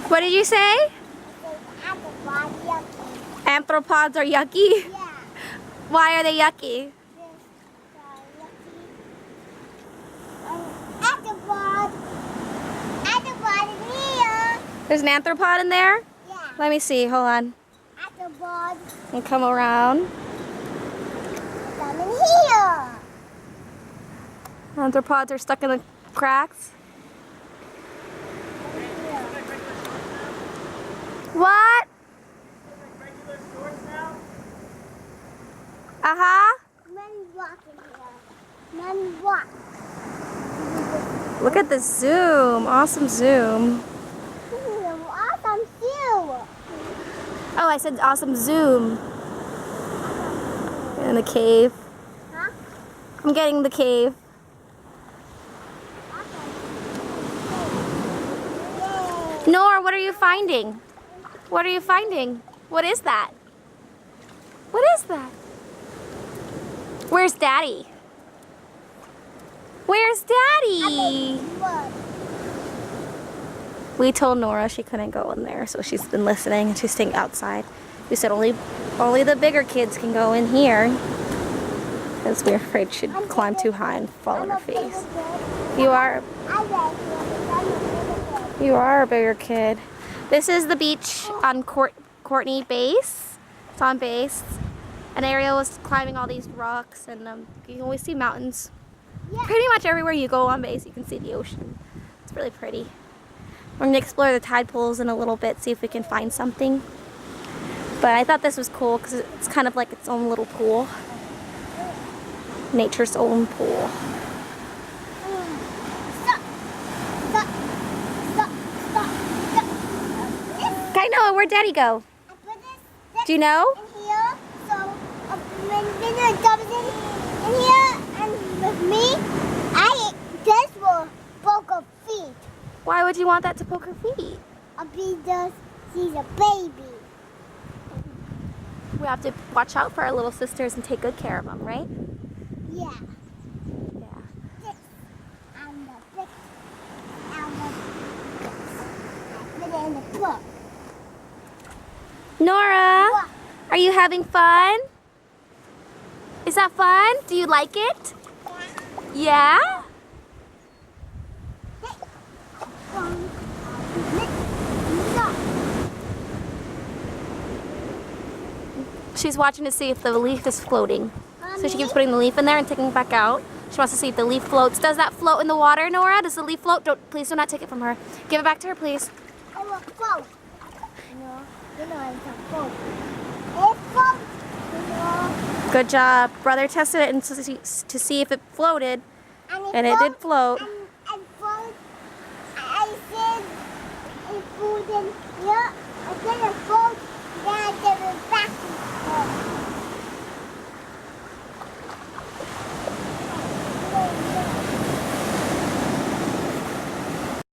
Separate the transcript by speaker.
Speaker 1: What did you say? Arthropods are yucky?
Speaker 2: Yeah.
Speaker 1: Why are they yucky?
Speaker 2: Arthropod is here.
Speaker 1: There's an arthropod in there?
Speaker 2: Yeah.
Speaker 1: Let me see. Hold on.
Speaker 2: Arthropod.
Speaker 1: And come around.
Speaker 2: Come in here.
Speaker 1: Arthropods are stuck in the cracks. What? Uh-huh.
Speaker 2: Men walk in here. Men walk.
Speaker 1: Look at the zoom. Awesome zoom.
Speaker 2: This is an awesome zoo.
Speaker 1: Oh, I said awesome zoom. In the cave.
Speaker 2: Huh?
Speaker 1: I'm getting the cave.
Speaker 2: Yay.
Speaker 1: Nora, what are you finding? What are you finding? What is that? What is that? Where's Daddy? Where's Daddy?
Speaker 2: Look.
Speaker 1: We told Nora she couldn't go in there, so she's been listening and she's staying outside. We said only the bigger kids can go in here because we're afraid she'd climb too high and fall on her face. You are a bigger kid. This is the beach on Courtney Base. It's on base. And Ariel was climbing all these rocks, and you can always see mountains.
Speaker 2: Yeah.
Speaker 1: Pretty much everywhere you go on base, you can see the ocean. It's really pretty. We're gonna explore the tide pools in a little bit, see if we can find something. But I thought this was cool because it's kind of like its own little pool. Nature's own pool.
Speaker 2: Stop. Stop. Stop. Stop. Stop.
Speaker 1: I know, where'd Daddy go?
Speaker 2: I put this
Speaker 1: Do you know?
Speaker 2: in here, so when it comes in here and with me, this will poke her feet.
Speaker 1: Why would you want that to poke her feet?
Speaker 2: Because she's a baby.
Speaker 1: We have to watch out for our little sisters and take good care of them, right?
Speaker 2: Yeah.
Speaker 1: Yeah.
Speaker 2: This and the big and the put it in the book.
Speaker 1: Nora,
Speaker 2: What?
Speaker 1: are you having fun? Is that fun? Do you like it? Yeah? She's watching to see if the leaf is floating. So she keeps putting the leaf in there and taking it back out. She wants to see if the leaf floats. Does that float in the water, Nora? Does the leaf float? Please do not take it from her. Give it back to her, please.
Speaker 2: It will float. No, you know it's a float. It floats. You know.
Speaker 1: Good job. Brother tested it and to see if it floated, and it did float.
Speaker 2: And float. I said it floated here. I said it floated.